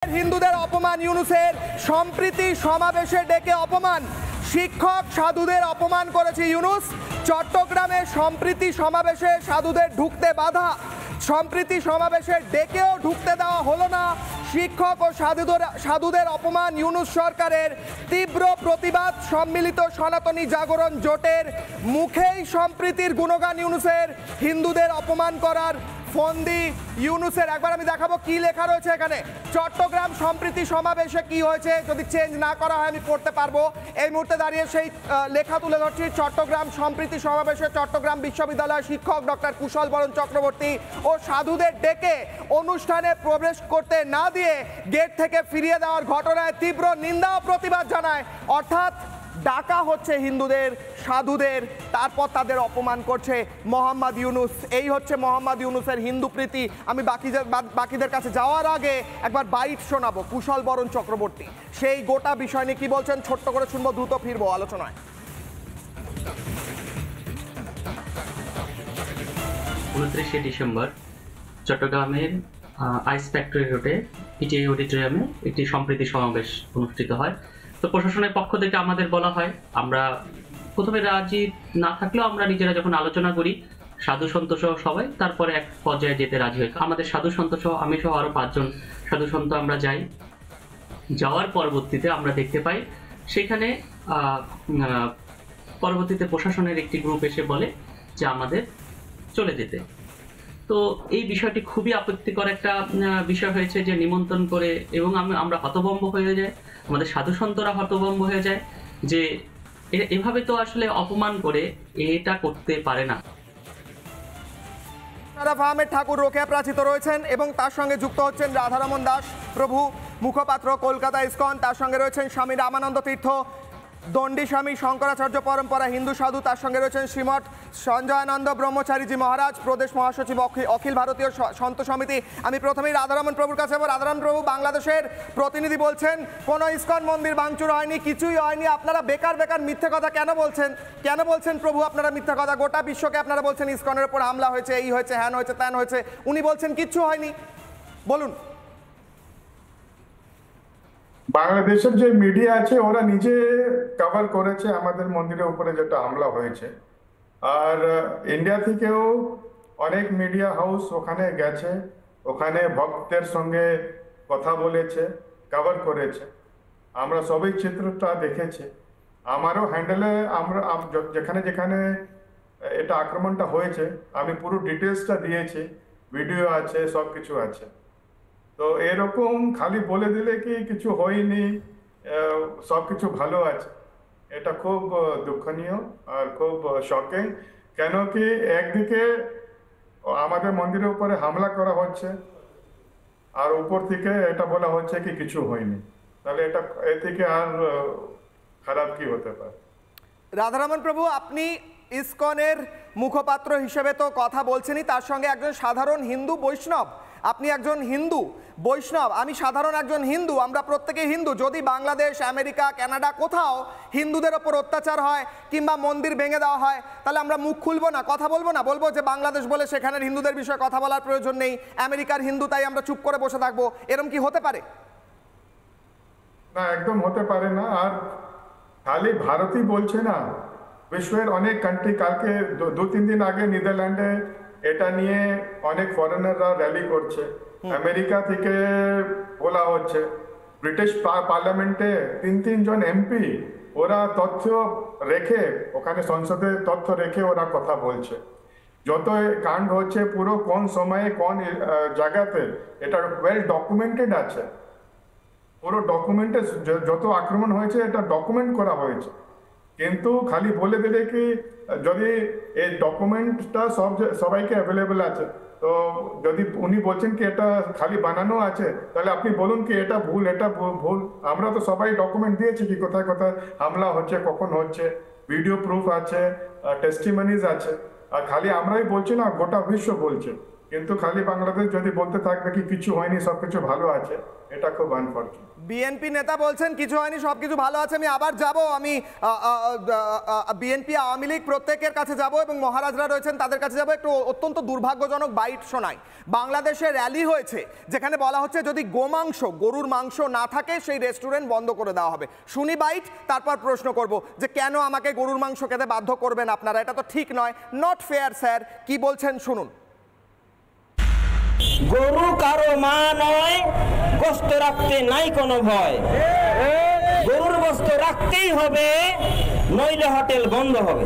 হিন্দুদের অপমান, ইউনুসের সম্প্রীতি সমাবেশে ডেকে অপমান, শিক্ষক সাধুদের অপমান করেছে ইউনুস। চট্টগ্রামে সম্প্রীতি সমাবেশে সাধুদের ঢুকতে বাধা, সম্প্রীতি সমাবেশে ডেকেও ঢুকতে দেওয়া হলো না। শিক্ষক ও সাধুদের অপমান, ইউনুস সরকারের তীব্র প্রতিবাদ। সম্মিলিত সনাতনী জাগরণ জোটের মুখেই সম্প্রীতির গুণগান ইউনুসের, হিন্দুদের অপমান করার ফন্দি ইউনুসের। একবার আমি দেখাবো কি লেখা রয়েছে এখানে। চট্টগ্রাম সম্প্রীতি সমাবেশে কি হয়েছে, যদি চেঞ্জ না করা হয় আমি পড়তে পারবো। এই মুহূর্তে দাঁড়িয়ে সেই লেখা তুলে ধরছি। চট্টগ্রাম সম্প্রীতি সমাবেশে চট্টগ্রাম বিশ্ববিদ্যালয়ের শিক্ষক ডক্টর কুশল বরণ চক্রবর্তী ও সাধুদের ডেকে অনুষ্ঠানে প্রবেশ করতে না দিয়ে গেট থেকে ফিরিয়ে দেওয়ার ঘটনায় তীব্র নিন্দা ও প্রতিবাদ জানায়। অর্থাৎ ডাকা হচ্ছে হিন্দুদের, সাধুদের, তারপর তাদের অপমান করছে মোহাম্মদ ইউনুস। এই হচ্ছে মোহাম্মদ ইউনুসের হিন্দু প্রীতি। আমি বাকিদের কাছে যাওয়ার আগে একবার বাইট শোনাবো কুশল বরণ চক্রবর্তী, সেই গোটা বিষয় নিয়ে কি বলছেন ছোট্ট করে শুনবো, দ্রুত ফিরবো আলোচনায়। 29শে ডিসেম্বর চট্টগ্রামের আইস ফ্যাক্টরি রোডে পিটিআই অডিটোরিয়ামে একটি সম্প্রীতি সমাবেশ অনুষ্ঠিত হয়। তো প্রশাসনের পক্ষ থেকে আমাদের বলা হয়, আমরা প্রথমে রাজি না থাকলেও আমরা নিজেরা যখন আলোচনা করি সাধু সন্ত সহ সবাই, তারপরে এক পর্যায়ে যেতে রাজি হয়। আমাদের সাধু সন্ত সহ আমি সহ আরো 5 জন সাধু সন্ত আমরা যাই। যাওয়ার পরবর্তীতে আমরা দেখতে পাই সেখানে পরবর্তীতে প্রশাসনের একটি গ্রুপ এসে বলে যে আমাদের চলে যেতে। তো এই বিষয়টি খুবই আপত্তিকর একটা বিষয় হয়েছে যে নিমন্ত্রণ করে, এবং আমরা হতভম্ব হয়ে যাই, আমাদের সাধু সন্তরা হতভম্ব হয়ে যায় যে এভাবে তো আসলে অপমান করে এটা করতে পারে না। আহমেদ ঠাকুর রোকেয়া প্রাচিত রয়েছেন এবং তার সঙ্গে যুক্ত হচ্ছেন রাধারমন দাস প্রভু মুখপাত্র কলকাতা ইসকন, তার সঙ্গে রয়েছেন স্বামী রামানন্দ তীর্থ দণ্ডী স্বামী শঙ্করাচার্য পরম্পরা হিন্দু সাধু, তার সঙ্গে রয়েছেন শ্রীমঠ সঞ্জয়ানন্দ ব্রহ্মচারীজি মহারাজ প্রদেশ মহাসচিব অখিল ভারতীয় সন্ত সমিতি। আমি প্রথমেই রাধারমন প্রভুর কাছে যাব। রাধারমন প্রভু, বাংলাদেশের প্রতিনিধি বলছেন কোনো ইসকন মন্দির ভাঙচুর হয়নি, কিছুই হয়নি, আপনারা বেকার বেকার মিথ্যে কথা কেন বলছেন? কেন বলছেন প্রভু আপনারা মিথ্যে কথা? গোটা বিশ্বকে আপনারা বলছেন ইসকনের উপর হামলা হয়েছে, এই হয়েছে, হ্যান হয়েছে, ত্যান হয়েছে, উনি বলছেন কিচ্ছু হয়নি। বলুন। বাংলাদেশের যে মিডিয়া আছে ওরা নিজে কভার করেছে আমাদের মন্দিরের উপরে যেটা হামলা হয়েছে, আর ইন্ডিয়া থেকেও অনেক মিডিয়া হাউস ওখানে গেছে, ওখানে ভক্তদের সঙ্গে কথা বলেছে, কভার করেছে। আমরা সবই চিত্রটা দেখেছি। আমারও হ্যান্ডেলে আমরা যেখানে যেখানে এটা আক্রমণটা হয়েছে আমি পুরো ডিটেলসটা দিয়েছি, ভিডিও আছে, সব কিছু আছে। তো এরকম খালি বলে দিলে কি কিছু হয়নি, সব কিছু ভালো আছে, এটা খুব দুঃখনীয় আর খুব শকিং। কেন কি একদিকে আমাদের মন্দিরের উপরে হামলা করা হচ্ছে আর উপর থেকে এটা বলা হচ্ছে কি কিছু হয়নি, তাহলে এটা এ থেকে আর খারাপ কি হতে পারে? রাধারমন প্রভু, আপনি ইসকনের মুখপাত্র হিসেবে তো কথা বলছেনই, তার সঙ্গে একজন সাধারণ হিন্দু বৈষ্ণব। আপনি একজন হিন্দু বৈষ্ণব, আমি সাধারণ একজন হিন্দু, আমরা প্রত্যেকে হিন্দু। যদি বাংলাদেশ, আমেরিকা, কানাডা কোথাও হিন্দুদের ওপর অত্যাচার হয় কিংবা মন্দির ভেঙে দেওয়া হয়, তাহলে আমরা মুখ খুলবো না, কথা বলবো না, বলবো যে বাংলাদেশ বলে সেখানের হিন্দুদের বিষয়ে কথা বলার প্রয়োজন নেই, আমেরিকার হিন্দু তাই আমরা চুপ করে বসে থাকবো, এরকম কি হতে পারে? না, একদম হতে পারে না। আর খালি ভারতই বলছে না, বিশ্বের অনেক কান্ট্রি, কালকে 2-3 দিন আগে নেদারল্যান্ডে এটা নিয়ে অনেক ফরেনাররা র্যালি করছে, আমেরিকা থেকে বলা হচ্ছে, ব্রিটিশ পার্লামেন্টে 3 জন এমপি ওরা তথ্য রেখে, ওখানে সংসদে তথ্য রেখে ওরা কথা বলছে। যত কাণ্ড হচ্ছে পুরো কোন সময়ে কোন জায়গাতে, এটা ওয়েল ডকুমেন্টেড আছে, পুরো ডকুমেন্টে যত আক্রমণ হয়েছে এটা ডকুমেন্ট করা হয়েছে। কিন্তু খালি বলে দিলে কি, যদি এই ডকুমেন্টটা সবাইকে অ্যাভেলেবেল আছে, তো যদি উনি বলছেন কি এটা খালি বানানো আছে, তাহলে আপনি বলুন কি এটা ভুল, এটা ভুল। আমরা তো সবাই ডকুমেন্ট দিয়েছি কি কোথায় কোথায় হামলা হচ্ছে, কখন হচ্ছে, ভিডিও প্রুফ আছে, টেস্টিমনিজ আছে। আর খালি আমরাই বলছি না, গোটা বিশ্ব বলছে। কিন্তু খালি বাংলাদেশ যদি বলতে থাকবে কি কিছু হয়নি সবকিছু ভালো আছে, এটা খুব আনফরচুনেট। বিএনপি নেতা বলছেন কিছু হয়নি, সবকিছু ভালো আছে। আমি আবার যাব, আমি বিএনপি আওয়ামী লীগ প্রত্যেকের কাছে যাব এবং মহারাজরা রয়েছেন তাদের কাছে যাব। একটু অত্যন্ত দুর্ভাগ্যজনক বাইট শোনাই। বাংলাদেশে র্যালি হয়েছে যেখানে বলা হচ্ছে যদি গোমাংস, গরুর মাংস না থাকে সেই রেস্টুরেন্ট বন্ধ করে দেওয়া হবে। শুনি বাইট, তারপর প্রশ্ন করব যে কেন আমাকে গরুর মাংস খেতে বাধ্য করবেন আপনারা, এটা তো ঠিক নয়, নট ফেয়ার স্যার। কি বলছেন শুনুন। গরু কারো মা নয়, গোশত রাখতে নাই কোনো ভয়। গরুর গোশত রাখতেই হবে, নইলে হোটেল বন্ধ হবে।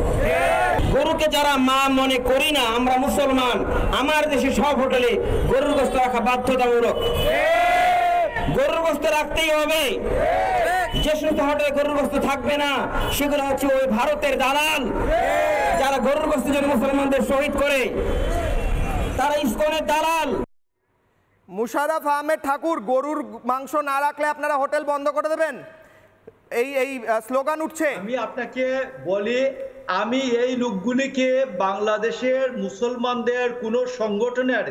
গরুকে যারা মা মনে করি না আমরা মুসলমান, আমার দেশে সব হোটেলে গরুর গোশত রাখা বাধ্যতামূলক। গরুর গোশত রাখতেই হবে। যে সমস্ত হোটেলে গরুর গোশত থাকবে না সেগুলো হচ্ছে ওই ভারতের দালাল, যারা গরুর গোশতের জন্য মুসলমানদের শহীদ করে, তারা ইসকনের দালাল। মুশাররফ আহমেদ ঠাকুর, গরুর মাংস না রাখলে আপনারা হোটেল বন্ধ করে দেবেন, এই স্লোগান উঠছে। আমি আপনাকে বলি, আমি এই লোকগুলিকে বাংলাদেশের মুসলমানদের কোনো সংগঠনের,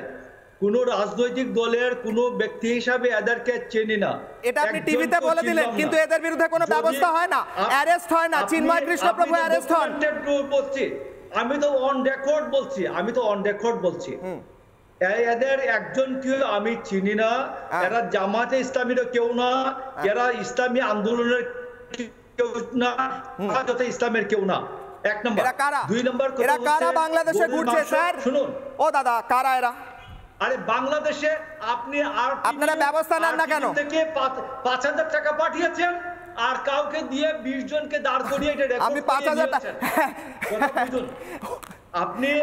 কোনো রাজনৈতিক দলের কোনো ব্যক্তি হিসাবে এদেরকে চিনি না। এটা আপনি টিভিতে বলে দিলেন, কিন্তু এদের বিরুদ্ধে কোনো ব্যবস্থা হয় না, অ্যারেস্ট হয় না। চিন্ময় কৃষ্ণপ্রভু অ্যারেস্ট হন। আমি তো অন রেকর্ড বলছি, এদের একজনকে আমি চিনি না। এরা জামাতে ইসলামীরও কেউ না, এরা ইসলামী আন্দোলনের কেউ না, ইসলামের কেউ না। এক নম্বর। দুই নম্বর, এরা কারা বাংলাদেশে ঘুরছে স্যার? শুনুন, ও দাদা, কারা এরা? আরে বাংলাদেশে আপনি আপনারা ব্যবস্থা নেন না কেন? থেকে 5,000 টাকা পাঠিয়েছেন আর কাউকে দিয়ে 20 জনকে দাঁড় করিয়ে এটা রেকর্ড। আমি 5,000 টাকা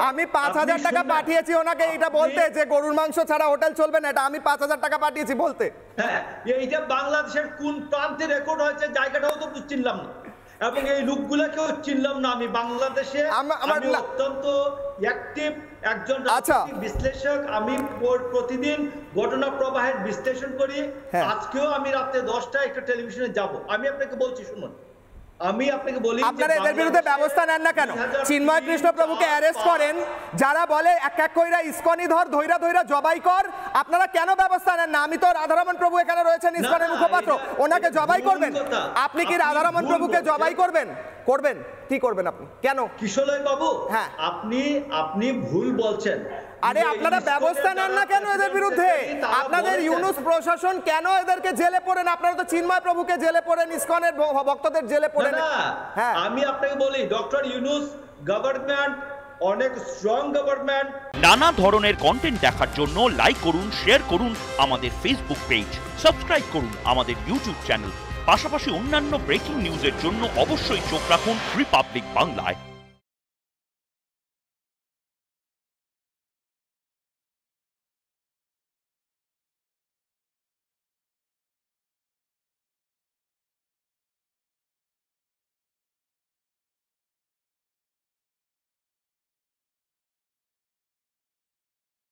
আমি 5,000 টাকা পাঠিয়েছি ওনাকে এটা বলতে যে গরুর মাংস ছাড়া হোটেল চলবে না। এটা আমি 5,000 টাকা পাঠিয়েছি বলতে। হ্যাঁ, এইটা বাংলাদেশের কোন প্রান্তে রেকর্ড হয়েছে জায়গাটাও তো চিনলাম না, এবং এই লোকগুলোকেও চিনলাম না। আমি বাংলাদেশে আমি অত্যন্ত অ্যাক্টিভ একজন বিশ্লেষক। আমি প্রতিদিন ঘটনা প্রবাহের বিশ্লেষণ করি। আজকেও আমি রাতে 10টায় একটা টেলিভিশনে যাব। আমি আপনাকে বলছি, শুনুন, আমি আপনাকে বলি, আপনারা এদের বিরুদ্ধে ব্যবস্থা নেন না কেন? চিন্ময় কৃষ্ণপ্রভুকে অ্যারেস্ট করেন, যারা বলে এক এক কইরা ইসকনি ধর, ধৈরা ধৈরা জবাই কর, আপনারা কেন ব্যবস্থা নেন না? আমি তো রাধারমণ প্রভু এখানে রয়েছেন, ইসকনের মুখপাত্র, ওনাকে জবাই করবেন। আপনি কি রাধারমণ প্রভুকে জবাই করবেন? কি করবেন আপনি? কেন কিশোরয় বাবু? হ্যাঁ, আপনি ভুল বলছেন। আরে আপনারা ব্যবস্থা নেন না কেন এদের বিরুদ্ধে? আপনাদের ইউনুস প্রশাসন কেন এদেরকে জেলে পড়েন? আপনারা তো চিন্ময় প্রভুকে জেলে পড়েন, ইসকনের ভক্তদের জেলে পড়েন। হ্যাঁ, আমি আপনাকে বলি, ডক্টর ইউনুস গভর্নমেন্ট অনেক স্ট্রং গভর্নমেন্ট। নানা ধরনের কন্টেন্ট দেখার জন্য লাইক করুন, শেয়ার করুন আমাদের ফেসবুক পেজ, সাবস্ক্রাইব করুন আমাদের ইউটিউব চ্যানেল। পাশাপাশি অন্যান্য ব্রেকিং নিউজের জন্য অবশ্যই চোখ রাখুন রিপাবলিক বাংলায়।